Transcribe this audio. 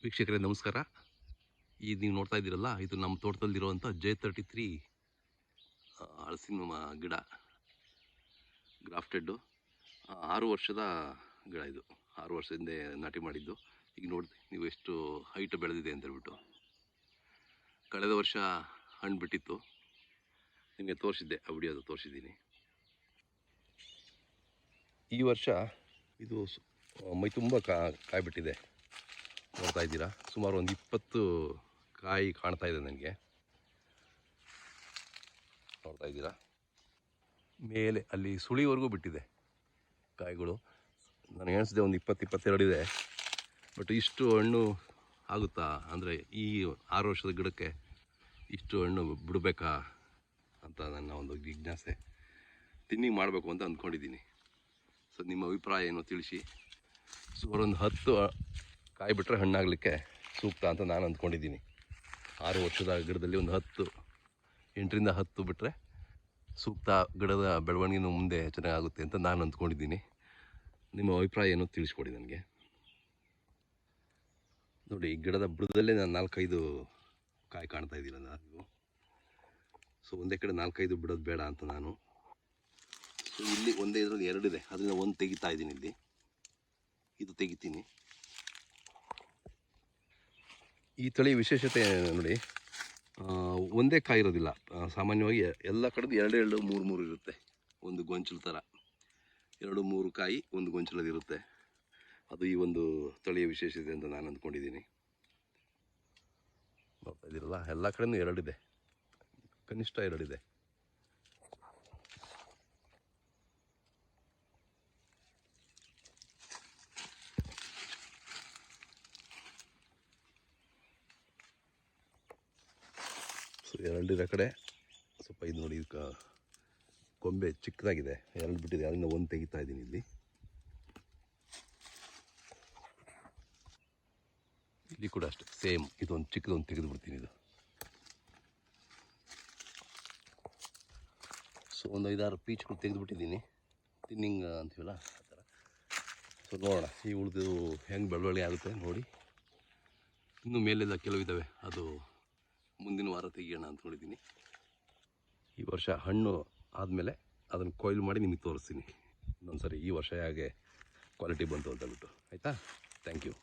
ವೀಕ್ಷಕರೇ ನಮಸ್ಕಾರ. ಇದು ನೀವು ನೋಡ್ತಾ ಇದ್ದೀರಲ್ಲ, ಇದು ನಮ್ಮ ತೋಟದಲ್ಲಿರುವಂಥ J33 ಹಲಸಿನ ಗಿಡ, ಗ್ರಾಫ್ಟೆಡ್ಡು. 6 ವರ್ಷದ ಗಿಡ ಇದು. 6 ವರ್ಷದಿಂದ ನಾಟಿ ಮಾಡಿದ್ದು. ಈಗ ನೋಡಿ ನೀವು ಎಷ್ಟು ಹೈಟ್ ಬೆಳೆದಿದೆ ಅಂತ ಹೇಳ್ಬಿಟ್ಟು. ಕಳೆದ ವರ್ಷ ಹಣ್ಣು ಬಿಟ್ಟಿತ್ತು, ನಿಮಗೆ ತೋರಿಸಿದ್ದೆ, ಆ ವಿಡಿಯೋದು ತೋರಿಸಿದ್ದೀನಿ. ಈ ವರ್ಷ ಇದು ಮೈ ತುಂಬ ಕಾಯಿ ಬಿಟ್ಟಿದೆ, ನೋಡ್ತಾ ಇದ್ದೀರಾ. ಸುಮಾರು ಒಂದು 20 ಕಾಯಿ ಕಾಣ್ತಾ ಇದೆ ನನಗೆ, ನೋಡ್ತಾ ಇದ್ದೀರಾ. ಮೇಲೆ ಅಲ್ಲಿ ಸುಳಿವರೆಗೂ ಬಿಟ್ಟಿದೆ ಕಾಯಿಗಳು. ನಾನು ಎಣಿಸಿದೆ ಒಂದು 20-22 ಇದೆ. ಬಟ್ ಇಷ್ಟು ಹಣ್ಣು ಆಗುತ್ತಾ ಅಂದರೆ ಈ 6 ವರ್ಷದ ಗಿಡಕ್ಕೆ ಇಷ್ಟು ಹಣ್ಣು ಬಿಡಬೇಕಾ ಅಂತ ನನ್ನ ಒಂದು ಜಿಜ್ಞಾಸೆ. ತಿನ್ನಿಂಗ್ ಮಾಡಬೇಕು ಅಂತ ಅಂದ್ಕೊಂಡಿದ್ದೀನಿ. ಸೊ ನಿಮ್ಮ ಅಭಿಪ್ರಾಯ ಏನೋ ತಿಳಿಸಿ. ಸುಮಾರು ಒಂದು 10 ಕಾಯಿ ಬಿಟ್ಟರೆ ಹಣ್ಣಾಗಲಿಕ್ಕೆ ಸೂಕ್ತ ಅಂತ ನಾನು ಅಂದ್ಕೊಂಡಿದ್ದೀನಿ. 6 ವರ್ಷದ ಗಿಡದಲ್ಲಿ ಒಂದು 8ರಿಂದ 10 ಬಿಟ್ಟರೆ ಸೂಕ್ತ, ಗಿಡದ ಬೆಳವಣಿಗೆನೂ ಮುಂದೆ ಚೆನ್ನಾಗಾಗುತ್ತೆ ಅಂತ ನಾನು ಅಂದ್ಕೊಂಡಿದ್ದೀನಿ. ನಿಮ್ಮ ಅಭಿಪ್ರಾಯ ಏನೋ ತಿಳಿಸ್ಕೊಡಿ ನನಗೆ. ನೋಡಿ, ಈ ಗಿಡದ ಬುಡದಲ್ಲೇ ನಾನು 4-5 ಕಾಯಿ ಕಾಣ್ತಾ ಇದ್ದೀರಲ್ಲ ನೀವು. ಸೊ ಒಂದೇ ಕಡೆ 4-5 ಬಿಡೋದು ಬೇಡ ಅಂತ ನಾನು. ಸೊ ಇಲ್ಲಿ ಒಂದೇ ಇದರಲ್ಲಿ 2 ಇದೆ, ಅದರಿಂದ ಒಂದು ತೆಗಿತಾ ಇದ್ದೀನಿ. ಇಲ್ಲಿ ಇದು ತೆಗಿತೀನಿ. ಈ ತಳಿ ವಿಶೇಷತೆ ನೋಡಿ, ಒಂದೇ ಕಾಯಿ ಇರೋದಿಲ್ಲ. ಸಾಮಾನ್ಯವಾಗಿ ಎಲ್ಲ ಕಡೆದು 2-2, 3-3 ಇರುತ್ತೆ. ಒಂದು ಗೊಂಚಲು ಥರ 2-3 ಕಾಯಿ ಒಂದು ಗೊಂಚಲದಿರುತ್ತೆ. ಅದು ಈ ಒಂದು ತಳಿಯ ವಿಶೇಷತೆ ಅಂತ ನಾನು ಅಂದ್ಕೊಂಡಿದ್ದೀನಿ. ನೋಡ್ತಾ ಇದ್ದೀರಲ್ಲ, ಎಲ್ಲ ಕಡೆಯೂ 2 ಇದೆ, ಕನಿಷ್ಠ 2 ಇದೆ. ಸೊ 2 ಇರೋ ಕಡೆ ಸ್ವಲ್ಪ ಇದು ನೋಡಿ, ಇದಕ್ಕೆ ಕೊಂಬೆ ಚಿಕ್ಕದಾಗಿದೆ, 2 ಬಿಟ್ಟಿದೆ, ಅದರಿಂದ ಒಂದು ತೆಗಿತಾ ಇದ್ದೀನಿ. ಇಲ್ಲಿ ಕೂಡ ಅಷ್ಟೇ ಸೇಮ್, ಇದೊಂದು ಚಿಕ್ಕದೊಂದು ತೆಗೆದು ಬಿಡ್ತೀನಿ. ಇದು ಸೊ ಒಂದು 5-6 ಪೀಚ್ಗಳು ತೆಗೆದುಬಿಟ್ಟಿದ್ದೀನಿ, ತಿನ್ನಿಂಗ್ ಅಂತೀವಲ್ಲ ಆ ಥರ. ಸೊ ನೋಡೋಣ ಈ ಉಳಿದು ಹೆಂಗೆ ಬೆಳವಣಿಗೆ ಆಗುತ್ತೆ ನೋಡಿ. ಇನ್ನೂ ಮೇಲೆಲ್ಲ ಕೆಲವು ಇದ್ದಾವೆ, ಅದು ಮುಂದಿನ ವಾರ ತೆಗಿಯೋಣ ಅಂದ್ಕೊಂಡಿದ್ದೀನಿ. ಈ ವರ್ಷ ಹಣ್ಣು ಆದಮೇಲೆ ಅದನ್ನು ಕೊಯ್ಲು ಮಾಡಿ ನಿಮಗೆ ತೋರಿಸ್ತೀನಿ ಇನ್ನೊಂದು ಸರಿ, ಈ ವರ್ಷ ಹೇಗೆ ಕ್ವಾಲಿಟಿ ಬಂತು ಅಂತ ಹೇಳ್ಬಿಟ್ಟು. ಆಯಿತಾ? Thank you.